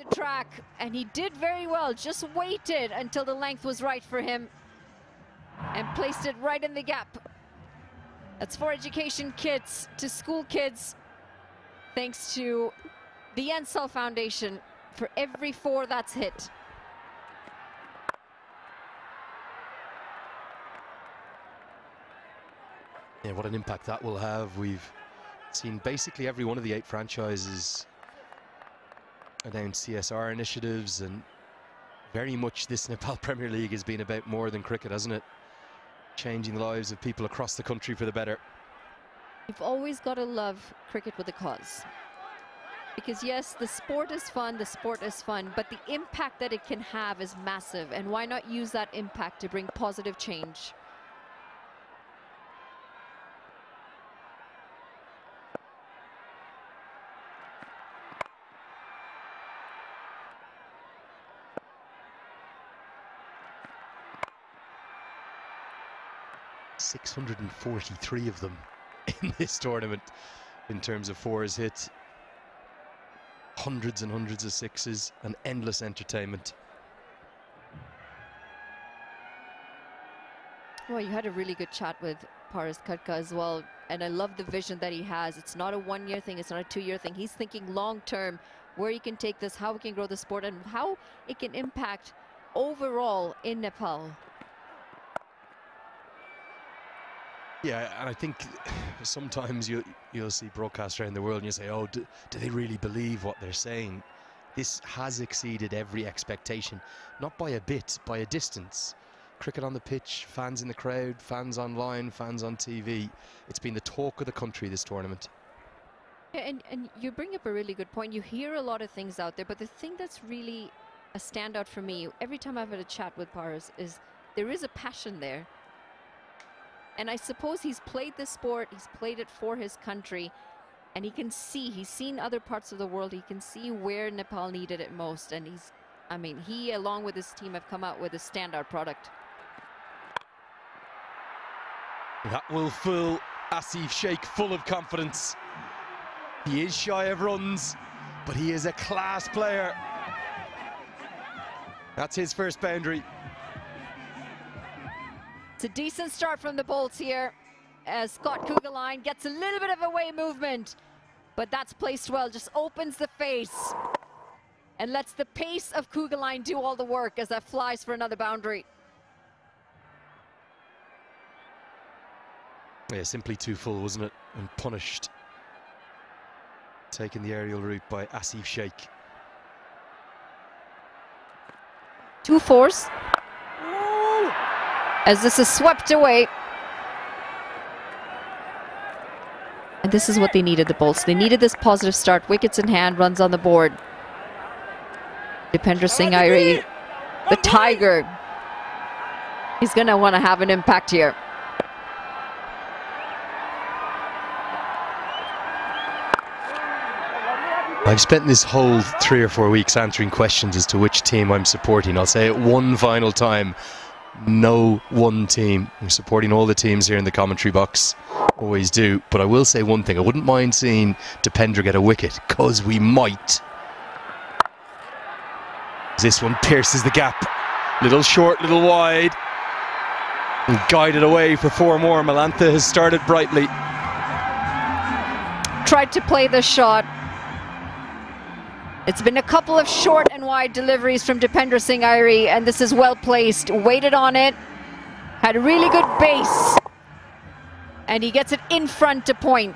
the track, and he did very well, just waited until the length was right for him and placed it right in the gap. That's for education kits to school kids, thanks to the Ensel Foundation for every 4 that's hit. Yeah, what an impact that will have. We've seen basically every one of the 8 franchises announce CSR initiatives, and very much this Nepal Premier League has been about more than cricket, hasn't it? Changing the lives of people across the country for the better. You've always got to love cricket with a cause. Because yes, the sport is fun, but the impact that it can have is massive. And why not use that impact to bring positive change? .643 of them in this tournament in terms of 4s hit. Hundreds and hundreds of 6s and endless entertainment. Well, you had a really good chat with Paras Khadka as well, and I love the vision that he has. It's not a 1-year thing, it's not a 2-year thing. He's thinking long term, where he can take this, how he can grow the sport, and how it can impact overall in Nepal. Yeah, and I think sometimes you'll see broadcasts around the world and you say, oh, do they really believe what they're saying? This has exceeded every expectation, not by a bit, by a distance. Cricket on the pitch, fans in the crowd, fans online, fans on TV. It's been the talk of the country, this tournament. Yeah, and you bring up a really good point. You hear a lot of things out there, but the thing that's really a standout for me, every time I've had a chat with Paras, is there is a passion there. And I suppose he's played this sport, he's played it for his country, and he can see, he's seen other parts of the world, he can see where Nepal needed it most, and he along with his team have come out with a standout product. That will fill Asif Sheikh full of confidence. He is shy of runs, but he is a class player. That's his first boundary. It's a decent start from the Bolts here, as Scott Kuggeleijn gets a little bit of away movement, but that's placed well, just opens the face and lets the pace of Kuggeleijn do all the work as that flies for another boundary. Yeah, simply too full, wasn't it? And punished. Taking the aerial route by Asif Sheikh. 2 4s. As this is swept away. And this is what they needed, the Bolts. They needed this positive start. Wickets in hand, runs on the board. Dipender Singh Airi, the Tiger. He's going to want to have an impact here. I've spent this whole 3 or 4 weeks answering questions as to which team I'm supporting. I'll say it one final time. No one team. I'm supporting all the teams here in the commentary box. Always do. But I will say one thing. I wouldn't mind seeing Dipender get a wicket, because we might. This one pierces the gap. Little short, little wide. And guided away for 4 more. Malantha has started brightly. Tried to play the shot. It's been a couple of short and wide deliveries from Dipender Singh Airi, and this is well placed. Waited on it, had a really good base, and he gets it in front to point.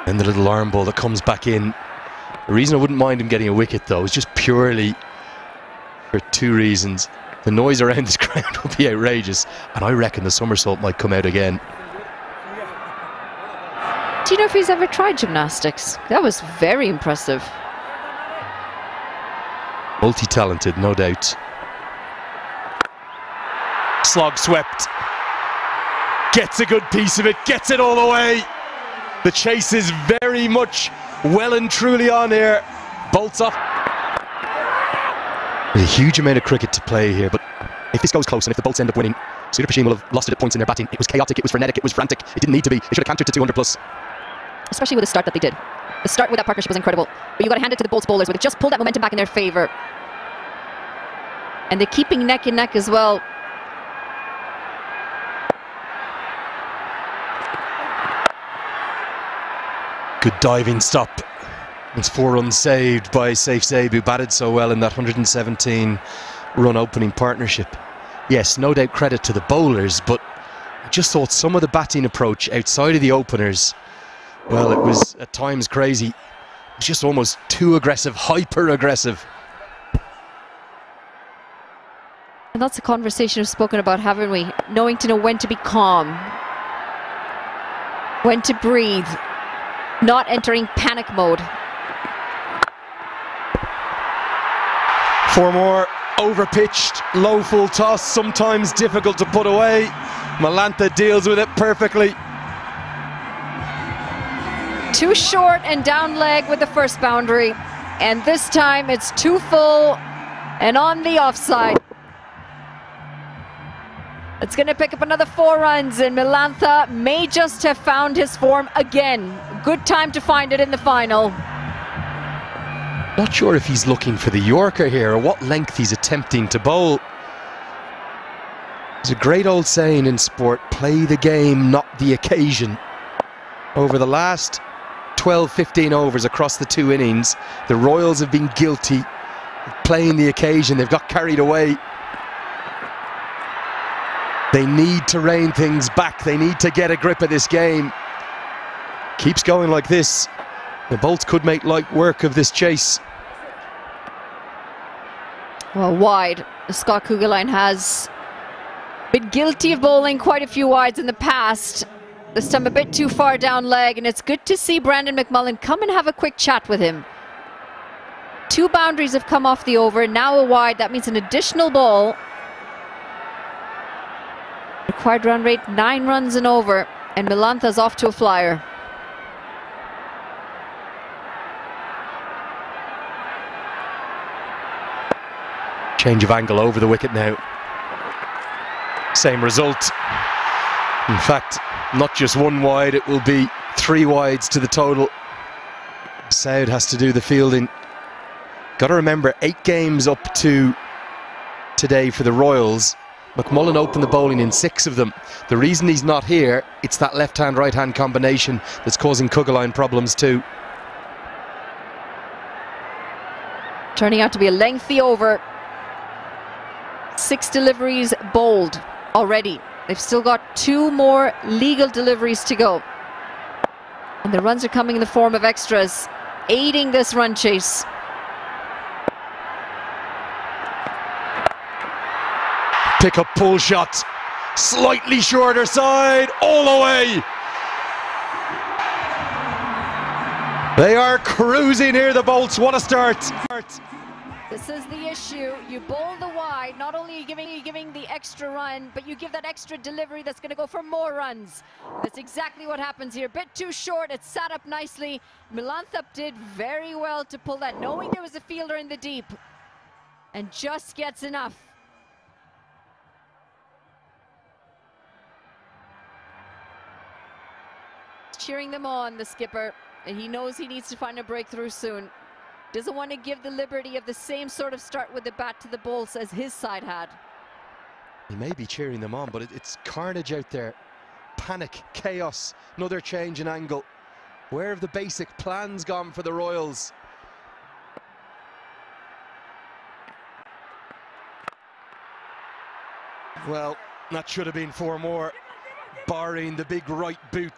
And the little arm ball that comes back in. The reason I wouldn't mind him getting a wicket, though, is just purely for 2 reasons. The noise around this ground will be outrageous, and I reckon the somersault might come out again. Do you know if he's ever tried gymnastics? That was very impressive. Multi-talented, no doubt. Slog swept. Gets a good piece of it, gets it all the way. The chase is very much well and truly on here. Bolts off. There's a huge amount of cricket to play here, but if this goes close and if the Bolts end up winning, Sudipashin will have lost it at points in their batting. It was chaotic, it was frenetic, it was frantic. It didn't need to be. They should have cantered to 200 plus. Especially with the start that they did. The start with that partnership was incredible. But you got to hand it to the Bolts bowlers, where they just pulled that momentum back in their favour. And they're keeping neck and neck as well. Good diving stop. It's 4 runs saved by Saif Zaid, who batted so well in that 117 run opening partnership. Yes, no doubt credit to the bowlers, but I just thought some of the batting approach outside of the openers, well, it was at times crazy. It was just almost too aggressive, hyper aggressive. And that's a conversation we've spoken about, haven't we? Knowing to know when to be calm, when to breathe, not entering panic mode. 4 more, overpitched, low full toss, sometimes difficult to put away. Melantha deals with it perfectly. Too short and down leg with the first boundary. And this time it's too full and on the offside. It's going to pick up another 4 runs, and Melantha may just have found his form again. Good time to find it in the final. Not sure if he's looking for the Yorker here or what length he's attempting to bowl. There's a great old saying in sport, play the game, not the occasion. Over the last 12-15 overs across the 2 innings, the Royals have been guilty of playing the occasion. They've got carried away. They need to rein things back. They need to get a grip of this game. Keeps going like this, the Bolts could make light work of this chase. Well, wide. Scott Kuggeleijn has been guilty of bowling quite a few wides in the past. This time a bit too far down leg, and it's good to see Brandon McMullen come and have a quick chat with him. 2 boundaries have come off the over, now a wide. That means an additional ball. Required run rate 9 runs and over, and Melantha's off to a flyer. Change of angle over the wicket now. Same result. In fact, not just 1 wide, it will be 3 wides to the total. Saud has to do the fielding. Got to remember, 8 games up to today for the Royals. McMullen opened the bowling in 6 of them. The reason he's not here, it's that left-hand, right-hand combination that's causing Kuggeleijn problems too. Turning out to be a lengthy over. 6 deliveries bowled already. They've still got 2 more legal deliveries to go. And the runs are coming in the form of extras, aiding this run chase. Pick up pull shot, slightly shorter side, all the way. They are cruising here, the Bolts. What a start. This is the issue. You bowl the wide, not only are you giving the extra run, but you give that extra delivery that's going to go for more runs. That's exactly what happens here. Bit too short, it's sat up nicely. Melantha did very well to pull that, knowing there was a fielder in the deep, and just gets enough. Cheering them on, the skipper, and he knows he needs to find a breakthrough soon. Doesn't want to give the liberty of the same sort of start with the bat to the Bolts as his side had. He may be cheering them on, but it's carnage out there. Panic, chaos, another change in angle. Where have the basic plans gone for the Royals? Well, that should have been 4 more, barring the big right boot.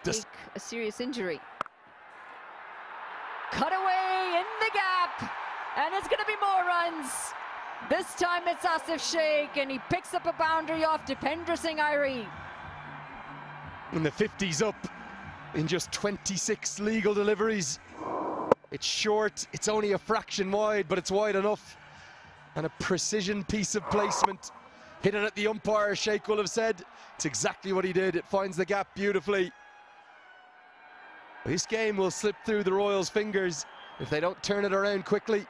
A serious injury. Cut away in the gap, and it's going to be more runs. This time it's Asif Sheikh, and he picks up a boundary off Dipendra Singh Airi. And the 50's up in just 26 legal deliveries. It's short, it's only a fraction wide, but it's wide enough. And a precision piece of placement. Hit it at the umpire, Sheikh will have said. It's exactly what he did. It finds the gap beautifully. This game will slip through the Royals' fingers if they don't turn it around quickly.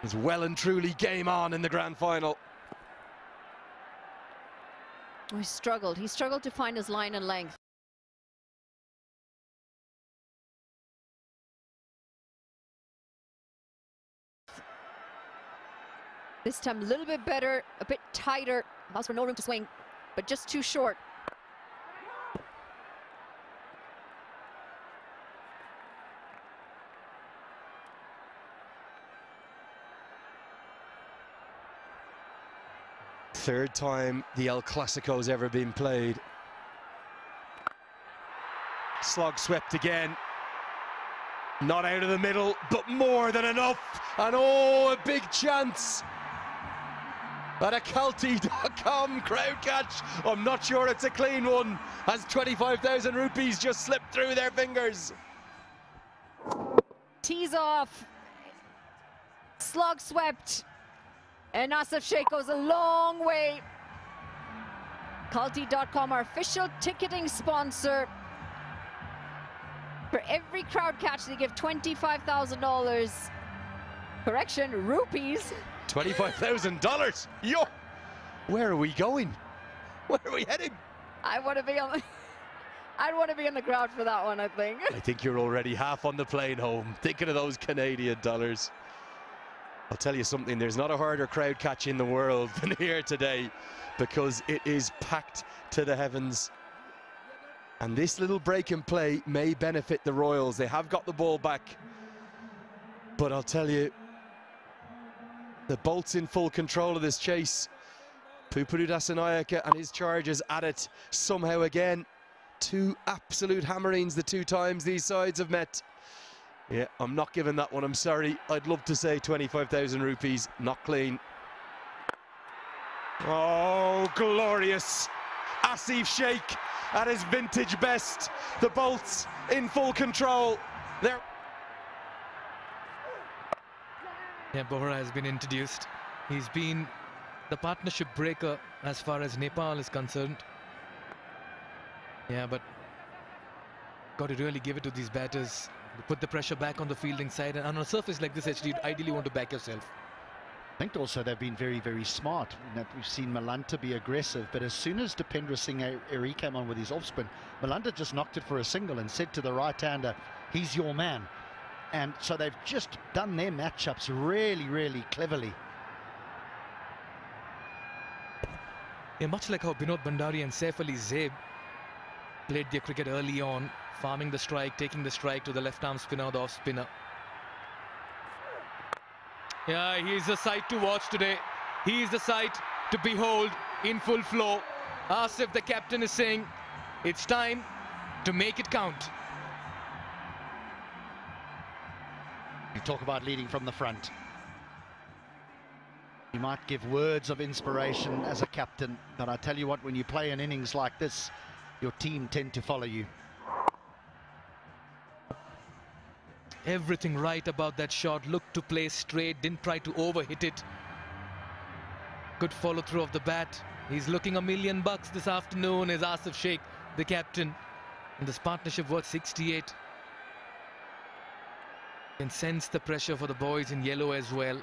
It's well and truly game on in the grand final. Oh, he struggled. He struggled to find his line and length. This time a little bit better, a bit tighter. Allows for no room to swing, but just too short. Third time the El Clasico's ever been played. Slog swept again. Not out of the middle, but more than enough. And oh, a big chance. At a Calty.com crowd catch. I'm not sure it's a clean one, as 25,000 rupees just slipped through their fingers. Tees off. Slog swept. And Asif Sheikh goes a long way. Calty.com, our official ticketing sponsor. For every crowd catch, they give $25,000. Correction, rupees. $25,000. Yo, where are we going? Where are we heading? I want to be on. I'd want to be in the crowd for that one, I think. I think you're already half on the plane home, thinking of those Canadian dollars. I'll tell you something, there's not a harder crowd catch in the world than here today, because it is packed to the heavens. And this little break in play may benefit the Royals. They have got the ball back. But I'll tell you, the Bolts in full control of this chase. Pupuru Dasanayake and his charges at it somehow again. Two absolute hammerings the two times these sides have met. Yeah, I'm not giving that one, I'm sorry. I'd love to say 25,000 rupees, not clean. Oh, glorious. Asif Sheikh at his vintage best. The Bolts in full control. They're... Yeah, Bohra has been introduced. He's been the partnership breaker as far as Nepal is concerned. Yeah, but got to really give it to these batters. Put the pressure back on the fielding side, and on a surface like this, actually, you'd ideally want to back yourself. I think also they've been very, very smart. We've seen Malanta be aggressive, but as soon as Dipendra Singh Eri came on with his off-spin, Malanta just knocked it for a single and said to the right-hander, he's your man. And so they've just done their matchups really, really cleverly. Yeah, much like how Binod Bhandari and Saif Ali Zaid played their cricket early on, farming the strike, taking the strike to the left-arm spinner, the off-spinner. Yeah, he's the sight to watch today. He's the sight to behold in full flow. Asif, the captain, is saying, it's time to make it count. You talk about leading from the front. You might give words of inspiration as a captain, but I tell you what, when you play an innings like this, your team tend to follow you. Everything right about that shot. Looked to play straight, didn't try to overhit it. Good follow through of the bat. He's looking $1 million this afternoon as Asif Sheikh, the captain. And this partnership worth 68. Can sense the pressure for the boys in yellow as well.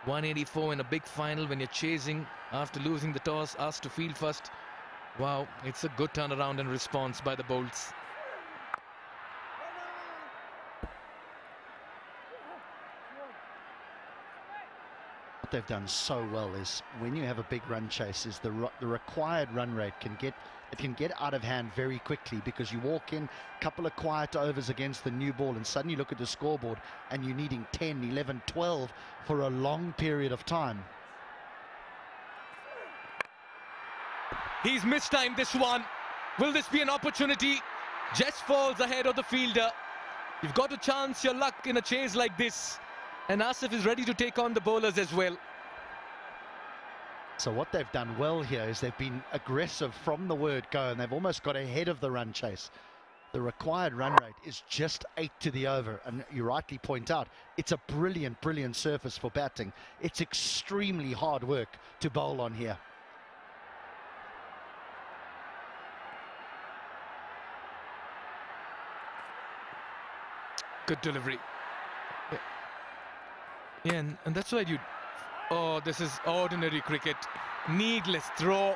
184 in a big final when you're chasing after losing the toss, asked to field first. Wow, it's a good turnaround and response by the Bolts. What they've done so well is when you have a big run chase, is the required run rate can get out of hand very quickly, because you walk in a couple of quiet overs against the new ball and suddenly look at the scoreboard and you're needing 10, 11, 12 for a long period of time. He's mistimed this one. Will this be an opportunity? Just falls ahead of the fielder. You've got to chance your luck in a chase like this. And Asif is ready to take on the bowlers as well. So what they've done well here is they've been aggressive from the word go, and they've almost got ahead of the run chase. The required run rate is just 8 to the over, and you rightly point out, it's a brilliant, brilliant surface for batting. It's extremely hard work to bowl on here. Good delivery. Yeah, and that's why you... Oh, this is ordinary cricket. Needless throw.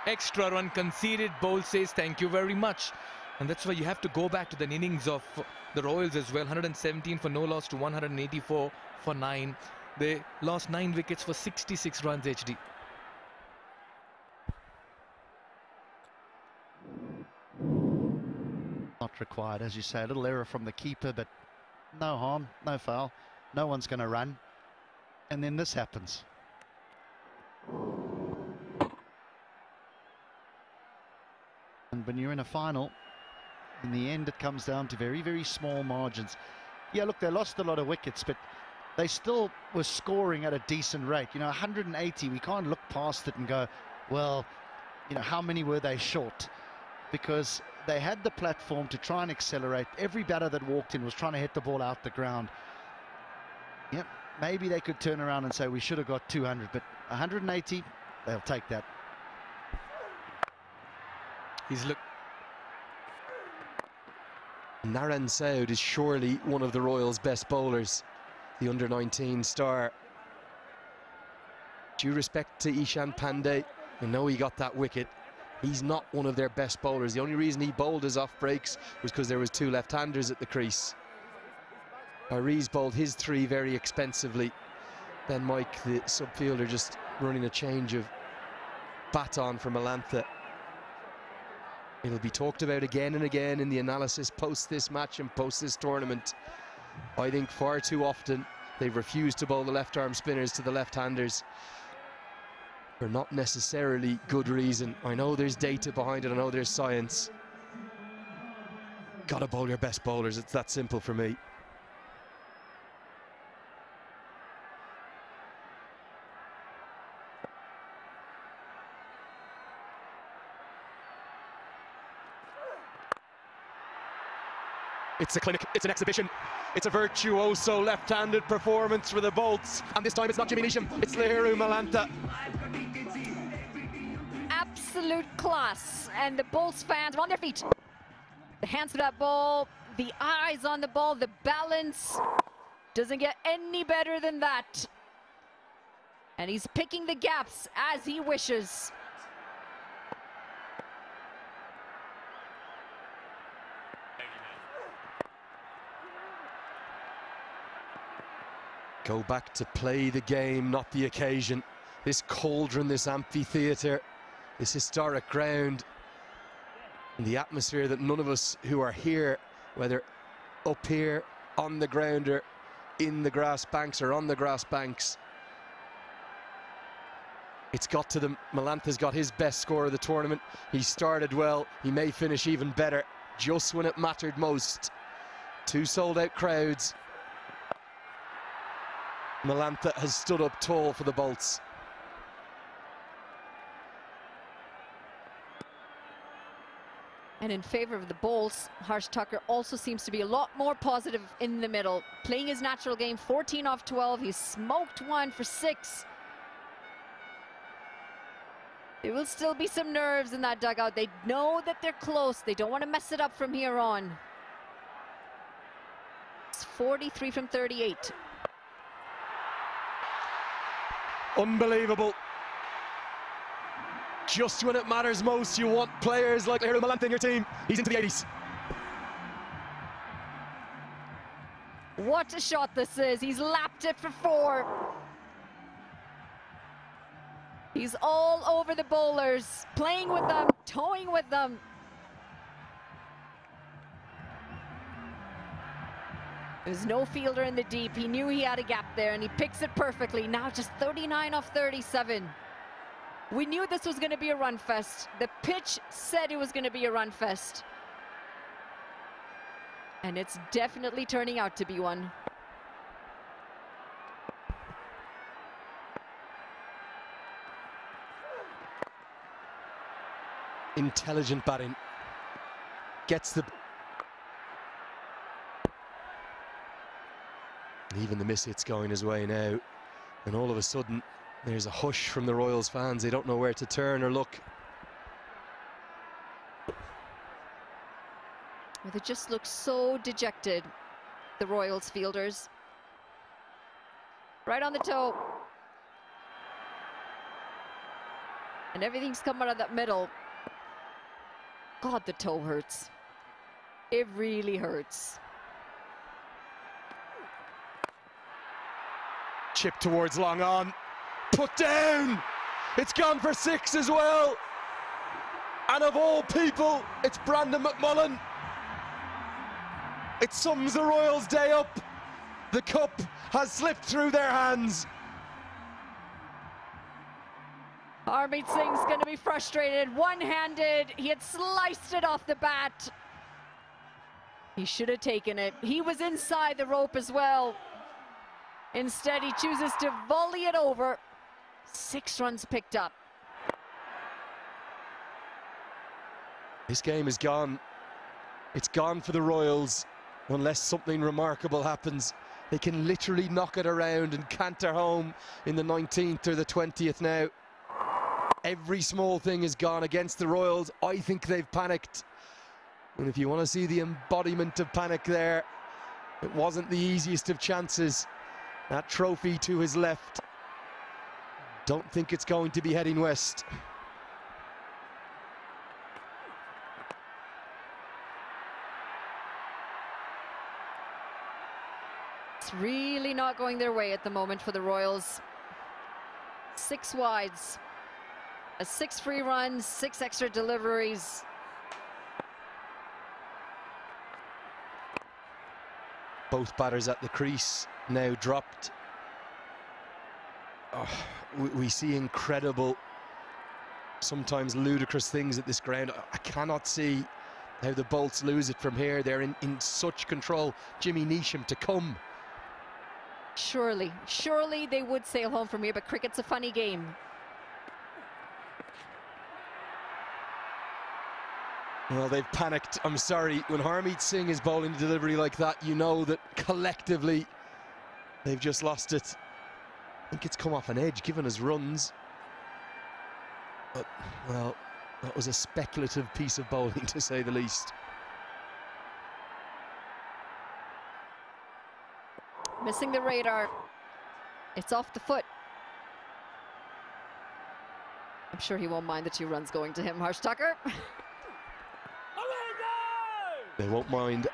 extra run conceded. Bowl says thank you very much. And that's why you have to go back to the innings of the Royals as well. 117 for no loss to 184 for 9. They lost 9 wickets for 66 runs, HD. Not required, as you say. A little error from the keeper, but no harm, no foul. No one's going to run. And then this happens. And when you're in a final, in the end, it comes down to very, very small margins. Yeah, look, they lost a lot of wickets, but they still were scoring at a decent rate. You know, 180, we can't look past it and go, well, you know, how many were they short? Because they had the platform to try and accelerate. Every batter that walked in was trying to hit the ball out the ground. Yep, maybe they could turn around and say we should have got 200, but 180, they'll take that. Naren Saud is surely one of the Royals' best bowlers, the under-19 star. Due respect to Ishan Pandey, I know he got that wicket. He's not one of their best bowlers. The only reason he bowled his off breaks was because there was 2 left-handers at the crease. Ariz bowled his 3 very expensively. Then Mike, the subfielder, just running a change of baton for Malantha. It'll be talked about again and again in the analysis post this match and post this tournament. I think far too often they've refused to bowl the left-arm spinners to the left-handers for not necessarily good reason. I know there's data behind it, I know there's science. Gotta bowl your best bowlers, it's that simple for me. It's a clinic, it's an exhibition, it's a virtuoso left-handed performance for the Bolts. And this time it's not Jimmy Neesham, it's Lahiru Malantha. Absolute class, and the Bolts fans are on their feet. The hands to that ball, the eyes on the ball, the balance doesn't get any better than that. And he's picking the gaps as he wishes. Go back to play the game, not the occasion. This cauldron, this amphitheatre, this historic ground, and the atmosphere that none of us who are here, whether up here, on the ground, or in the grass banks, or on the grass banks, it's got to them. Malantha's got his best score of the tournament. He started well, he may finish even better, just when it mattered most. 2 sold-out crowds. Malantha has stood up tall for the Bolts. And in favour of the Bolts, Harsh Tucker also seems to be a lot more positive in the middle. Playing his natural game, 14 off 12. He's smoked 1 for 6. There will still be some nerves in that dugout. They know that they're close. They don't want to mess it up from here on. It's 43 from 38. Unbelievable. Just when it matters most, you want players like Lahiru Malantha in your team. He's into the 80s. What a shot this is. He's lapped it for 4. He's all over the bowlers, playing with them, toying with them. There's no fielder in the deep. He knew he had a gap there, and he picks it perfectly. Now just 39 off 37. We knew this was going to be a run fest. The pitch said it was going to be a run fest. And it's definitely turning out to be one. Intelligent batting. Gets the... Even the miss hit's going his way now. And all of a sudden, there's a hush from the Royals fans. They don't know where to turn or look. Well, they just look so dejected, the Royals fielders. Right on the toe. And everything's coming out of that middle. God, the toe hurts. It really hurts. Chip towards long on. Put down! It's gone for 6 as well. And of all people, it's Brandon McMullen. It sums the Royals' day up. The cup has slipped through their hands. Harmeet Singh's going to be frustrated. One-handed. He had sliced it off the bat. He should have taken it. He was inside the rope as well. Instead, he chooses to volley it over. 6 runs picked up. This game is gone. It's gone for the Royals unless something remarkable happens. They can literally knock it around and canter home in the 19th or the 20th now. Every small thing is gone against the Royals. I think they've panicked. And if you want to see the embodiment of panic there, it wasn't the easiest of chances. That trophy to his left. Don't think it's going to be heading west. It's really not going their way at the moment for the Royals. 6 wides. 6 free runs, 6 extra deliveries. Both batters at the crease now dropped. Oh, we see incredible, sometimes ludicrous things at this ground. I cannot see how the Bolts lose it from here. They're in such control. Jimmy Neesham to come. Surely they would sail home from here, but cricket's a funny game. Well, they've panicked. I'm sorry. When Harmeet Singh is bowling a delivery like that, you know that collectively they've just lost it. I think it's come off an edge, given his runs. But, well, that was a speculative piece of bowling, to say the least. Missing the radar. It's off the foot. I'm sure he won't mind the 2 runs going to him, Harsh Tucker. They won't mind.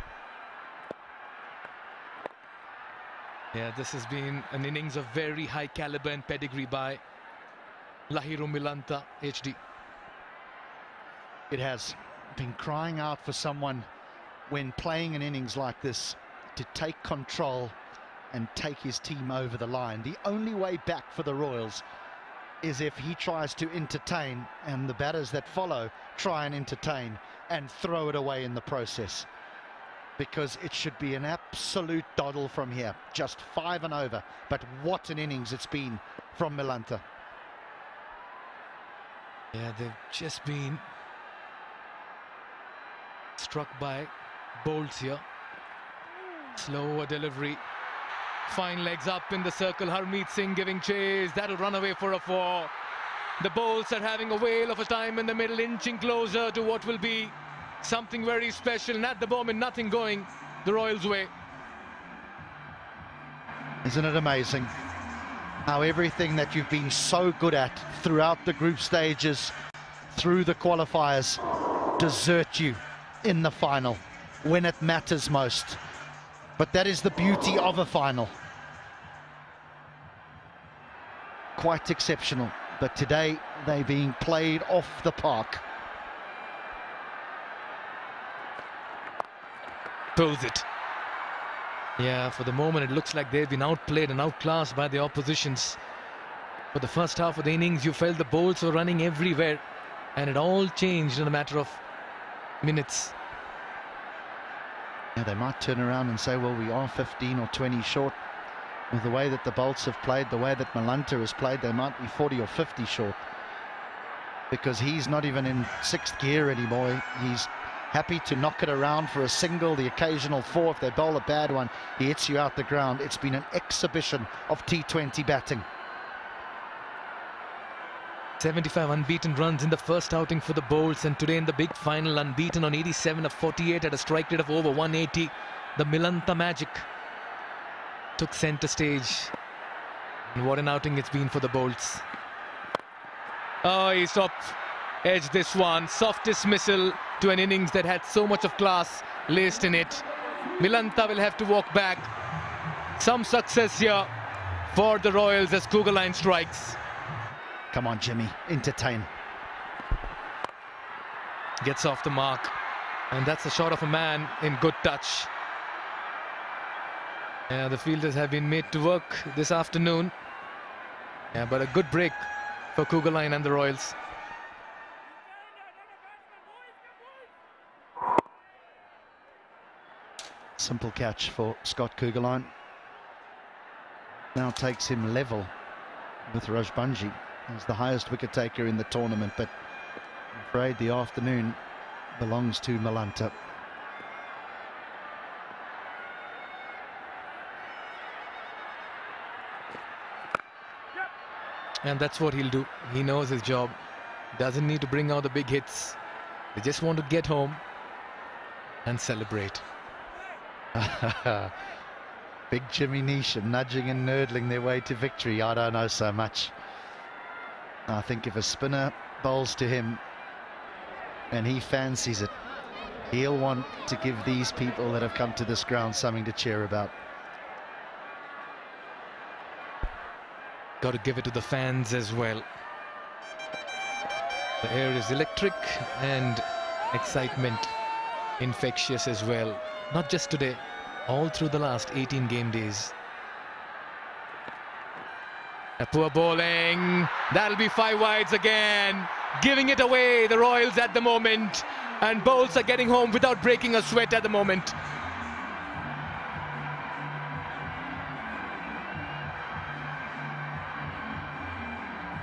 Yeah, this has been an innings of very high caliber and pedigree by Lahiru Milantha, HD. It has been crying out for someone when playing an innings like this to take control and take his team over the line. The only way back for the Royals is if he tries to entertain and the batters that follow try and entertain and throw it away in the process, because it should be an absolute doddle from here. Just 5 and over, but what an innings it's been from Milantha. Yeah, they've just been struck by bolts here. Slower delivery. Fine legs up in the circle. Harmeet Singh giving chase. That'll run away for a 4. The Bolts are having a whale of a time in the middle, inching closer to what will be something very special. And at the moment, nothing going the Royals' way. Isn't it amazing how everything that you've been so good at throughout the group stages, through the qualifiers, desert you in the final when it matters most? But that is the beauty of a final. Quite exceptional. But today, they're being played off the park. Pulls it. Yeah, for the moment, it looks like they've been outplayed and outclassed by the oppositions. For the first half of the innings, you felt the Bolts were running everywhere. And it all changed in a matter of minutes. Yeah, they might turn around and say, well, we are 15 or 20 short. With the way that the Bolts have played, the way that Milantha has played, they might be 40 or 50 short. Because he's not even in 6th gear anymore. He's happy to knock it around for a single, the occasional 4. If they bowl a bad one, he hits you out the ground. It's been an exhibition of T20 batting. 75 unbeaten runs in the first outing for the Bolts, and today in the big final, unbeaten on 87 of 48 at a strike rate of over 180. The Milantha magic took centre stage, and what an outing it's been for the Bolts. Oh, he's top edge this one. Soft dismissal to an innings that had so much of class laced in it. Milanta will have to walk back. Some success here for the Royals as Kuggeleijn strikes. Come on, Jimmy, entertain. Gets off the mark. And that's a shot of a man in good touch. Yeah, the fielders have been made to work this afternoon. Yeah, but a good break for Kuggeleijn and the Royals. Simple catch for Scott Kuggeleijn. Now takes him level with Rajbanji. He's the highest wicket taker in the tournament, but I'm afraid the afternoon belongs to Milanta. And that's what he'll do. He knows his job. Doesn't need to bring out the big hits. They just want to get home and celebrate. Big Jimmy Neesham nudging and nurdling their way to victory. I don't know so much. I think if a spinner bowls to him and he fancies it, he'll want to give these people that have come to this ground something to cheer about. Got to give it to the fans as well. The air is electric and excitement infectious as well. Not just today, all through the last 18 game days. A poor bowling. That'll be 5 wides again. Giving it away, the Royals at the moment. And bowls are getting home without breaking a sweat at the moment.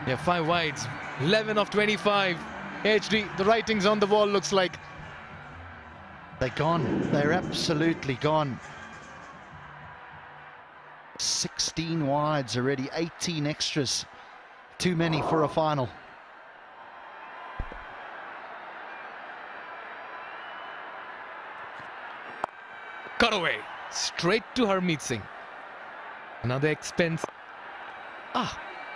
Yeah, 5 wides, 11 of 25. HD, the writing's on the wall, looks like. They're gone. They're absolutely gone. 16 wides already, 18 extras. Too many for a final. Cut away, straight to Harmeet Singh. Another expense.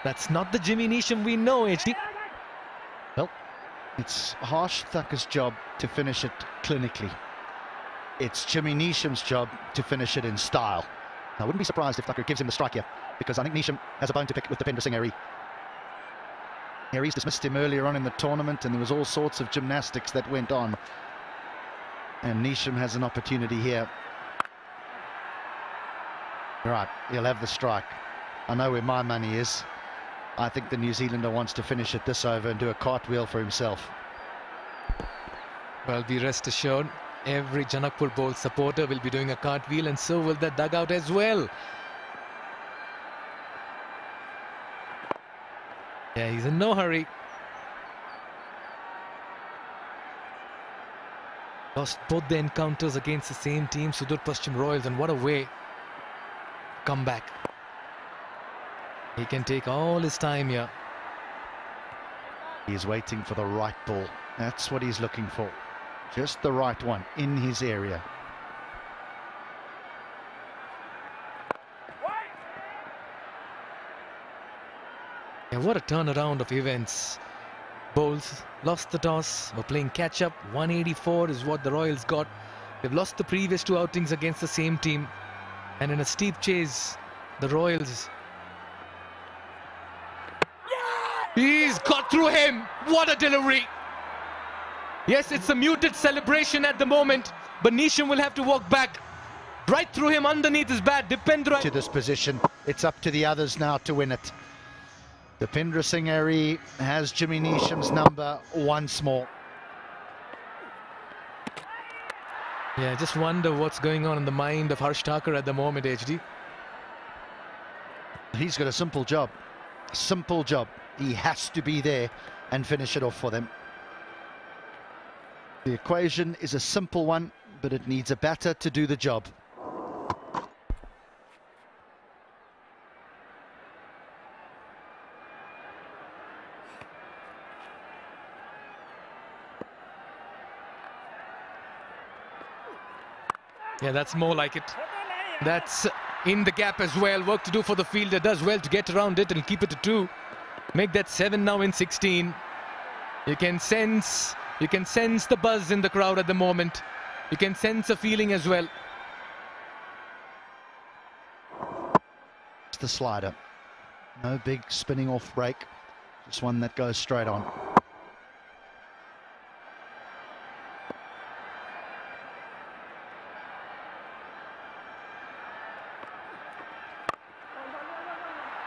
That's not the Jimmy Neesham we know, HD. Well, it's Harsh Thakker's job to finish it clinically. It's Jimmy Neesham's job to finish it in style. I wouldn't be surprised if Thacker gives him the strike here, because I think Neesham has a bone to pick with Dipendra Singh Airy. Airy's dismissed him earlier on in the tournament, and there was all sorts of gymnastics that went on. And Neesham has an opportunity here. Right, he'll have the strike. I know where my money is. I think the New Zealander wants to finish it this over and do a cartwheel for himself. Well, be rest assured, every Janakpur Bowl supporter will be doing a cartwheel, and so will the dugout as well. Yeah, he's in no hurry. Lost both the encounters against the same team, Sudur Paschim Royals, and what a way to come back. He can take all his time here. He's waiting for the right ball. That's what he's looking for. Just the right one in his area. Yeah, what a turnaround of events. Bowls lost the toss, were playing catch-up. 184 is what the Royals got. They've lost the previous 2 outings against the same team. And in a steep chase, the Royals... He's got through him. What a delivery. Yes, it's a muted celebration at the moment, but Neesham will have to walk back. Right through him underneath his bat. Dipendra... To this position, it's up to the others now to win it. Dipendra Singh Airy has Jimmy Neesham's number once more. Yeah, I just wonder what's going on in the mind of Harsh Thakur at the moment, HD. He's got a simple job. Simple job. He has to be there and finish it off for them. The equation is a simple one, but it needs a batter to do the job. Yeah, that's more like it. That's in the gap as well. Work to do for the fielder. Does well to get around it and keep it to 2. Make that 7 now in 16. You can sense the buzz in the crowd at the moment. You can sense a feeling as well. It's the slider. No big spinning off break. Just one that goes straight on.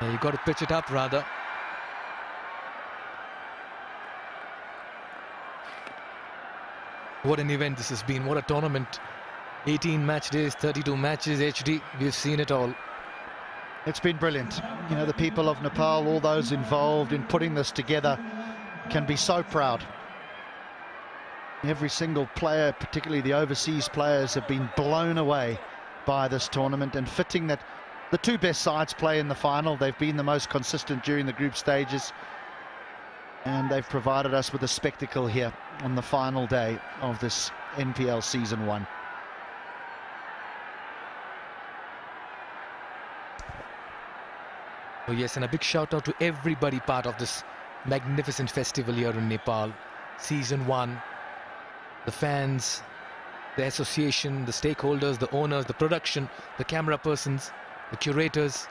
Yeah, you got to pitch it up rather. What an event this has been. What a tournament. 18 match days, 32 matches, HD. We've seen it all. It's been brilliant. You know, the people of Nepal, all those involved in putting this together, can be so proud. Every single player, particularly the overseas players, have been blown away by this tournament, and fitting that the two best sides play in the final. They've been the most consistent during the group stages, and they've provided us with a spectacle here on the final day of this NPL Season 1. Oh yes, and a big shout out to everybody part of this magnificent festival here in Nepal. Season 1, the fans, the association, the stakeholders, the owners, the production, the camera persons, the curators.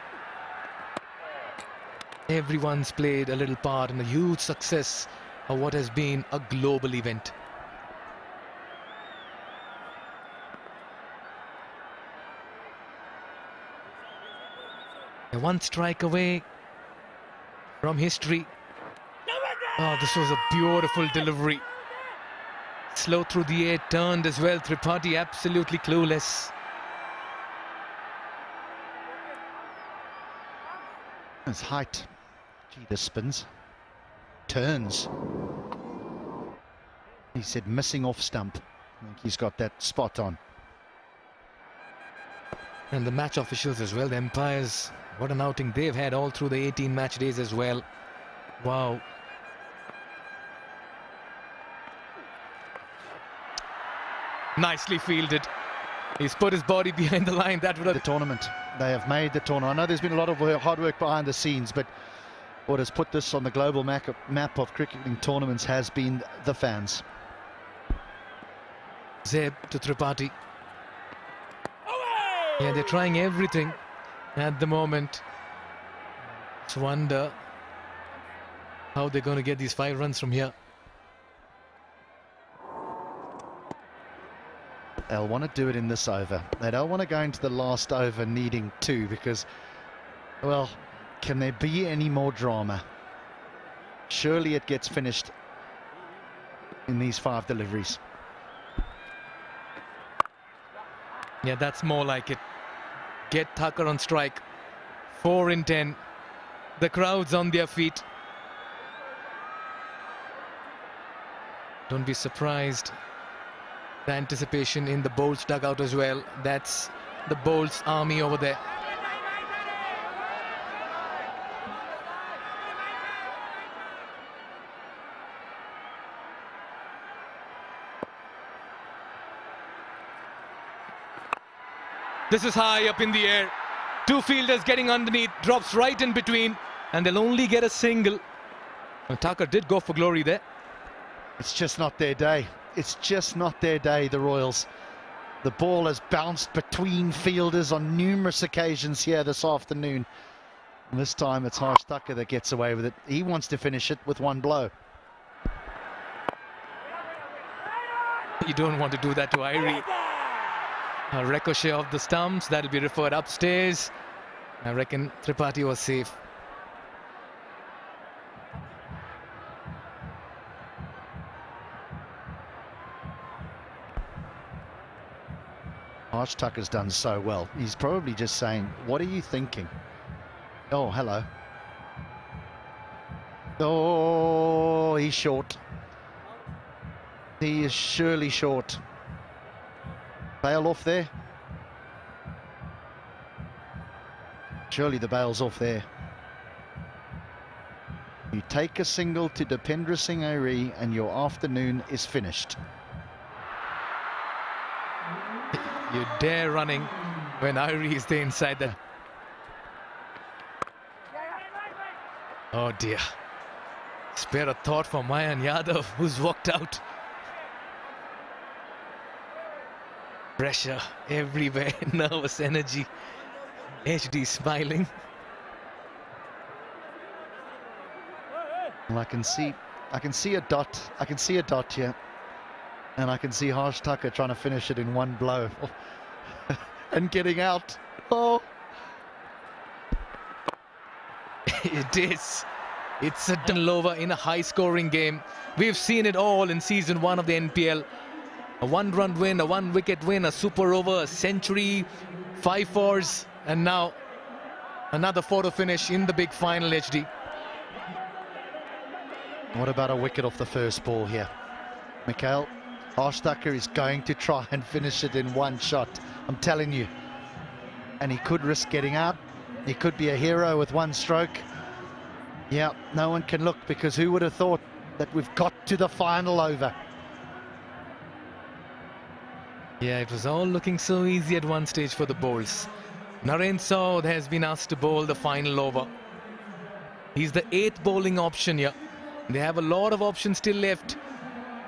Everyone's played a little part in a huge success of what has been a global event. One strike away from history. Oh, this was a beautiful delivery. Slow through the air, turned as well. Tripathi absolutely clueless. His height. Gee, this spins. Turns. He said missing off stump. I think he's got that spot on. And the match officials as well, the umpires. What an outing they've had all through the 18 match days as well. Wow. Nicely fielded. He's put his body behind the line. That would have... The tournament. They have made the tournament. I know there's been a lot of hard work behind the scenes, but what has put this on the global map of cricketing tournaments has been the fans. Zeb to Tripathi. Yeah, they're trying everything at the moment. Just wonder how they're going to get these 5 runs from here. They'll want to do it in this over. They don't want to go into the last over needing 2 because, well, can there be any more drama? Surely it gets finished in these 5 deliveries. Yeah, that's more like it. Get Thakur on strike. 4 in 10. The crowd's on their feet. Don't be surprised. The anticipation in the Bolts dugout as well. That's the Bolts army over there. This is high up in the air. 2 fielders getting underneath, drops right in between, and they'll only get a single. Well, Thakur did go for glory there. It's just not their day. It's just not their day, the Royals. The ball has bounced between fielders on numerous occasions here this afternoon. And this time it's Harsh Thakur that gets away with it. He wants to finish it with 1 blow. You don't want to do that to Irie. A ricochet of the stumps, that'll be referred upstairs. I reckon Tripathi was safe. Harsh Thakur's done so well. He's probably just saying, what are you thinking? Oh, hello. Oh, he's short. He is surely short. Bail off there. Surely the bail's off there. You take a single to Dipendra Singh Irie and your afternoon is finished. You dare running when Irie is there inside that. Oh dear. Spare a thought for Mayan Yadav, who's walked out. Pressure everywhere, nervous energy. HD smiling. Well, I can see a dot. I can see a dot here, and I can see Harsh Thakur trying to finish it in one blow and getting out. Oh, It is. It's a turnover in a high-scoring game. We've seen it all in season 1 of the NPL. A one-run win, a one-wicket win, a super over, a century, 5 fours, and now another photo finish in the big final, HD. what about a wicket off the first ball here? Mikhail, Harsh Thakur is going to try and finish it in one shot. I'm telling you. And he could risk getting out. He could be a hero with one stroke. Yeah, no one can look, because who would have thought that we've got to the final over? Yeah, it was all looking so easy at one stage for the bowls. Naren Saud has been asked to bowl the final over. He's the 8th bowling option here. They have a lot of options still left,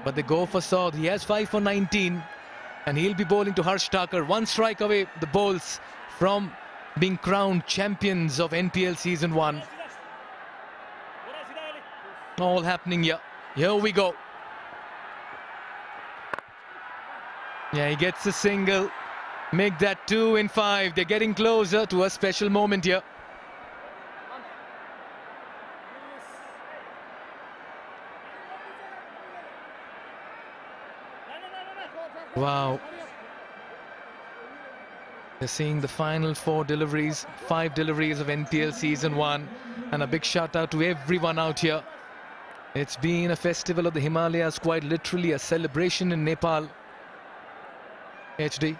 but they go for Saud. He has 5 for 19, and he'll be bowling to Harsh Thakur. One strike away, the bowls from being crowned champions of NPL Season 1. All happening here. Here we go. Yeah, he gets a single. Make that 2 in 5. They're getting closer to a special moment here. Wow. They're seeing the final 4 deliveries, 5 deliveries of NPL Season 1. And a big shout out to everyone out here. It's been a festival of the Himalayas, quite literally a celebration in Nepal. HD.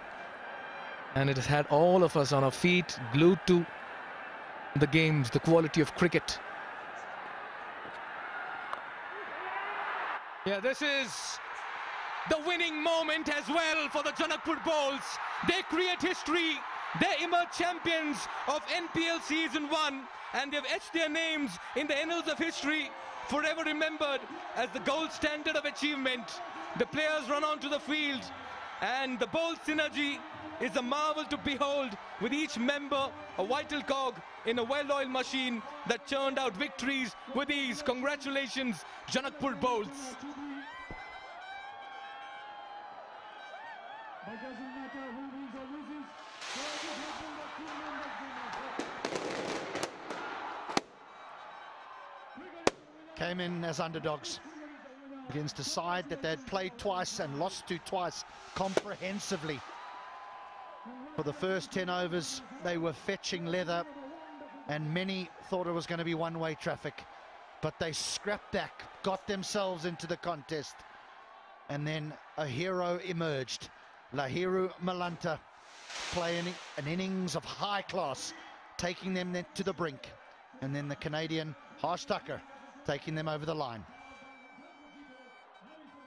And it has had all of us on our feet, glued to the games, the quality of cricket. Yeah, this is the winning moment as well for the Janakpur Bowls. They create history. They emerge champions of NPL Season 1, and they've etched their names in the annals of history, forever remembered as the gold standard of achievement. The players run onto the field, and the bowl synergy is a marvel to behold, with each member a vital cog in a well-oiled machine that churned out victories with ease. Congratulations, Janakpur Bowls. Came in as underdogs against a side that they had played twice and lost to twice comprehensively. For the first 10 overs, they were fetching leather, and many thought it was going to be one-way traffic. But they scrapped back, got themselves into the contest, and then a hero emerged. Lahiru Malanta playing an innings of high class, taking them to the brink. And then the Canadian Harsh Thakur taking them over the line.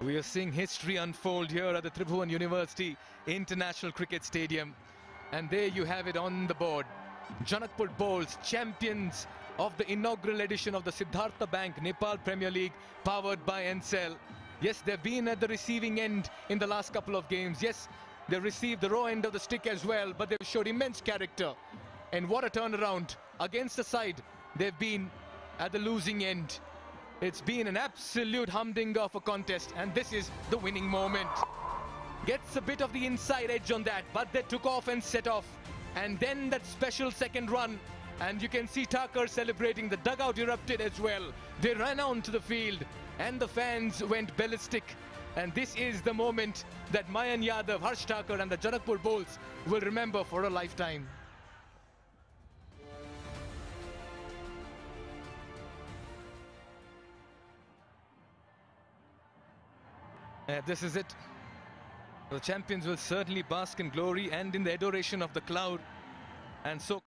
We are seeing history unfold here at the Tribhuvan University International Cricket Stadium. And there you have it on the board. Janakpur Bowls, champions of the inaugural edition of the Siddhartha Bank Nepal Premier League, powered by Ncell. Yes, they've been at the receiving end in the last couple of games. Yes, they received the raw end of the stick as well, but they've showed immense character. And what a turnaround against the side they've been at the losing end. It's been an absolute humdinger of a contest, and this is the winning moment. Gets a bit of the inside edge on that, but they took off and set off. And then that special second run, and you can see Thakur celebrating. The dugout erupted as well. They ran onto the field, and the fans went ballistic. And this is the moment that Mayan Yadav, Harsh Thakur and the Janakpur Bowls will remember for a lifetime. This is it. The champions will certainly bask in glory and in the adoration of the crowd. And so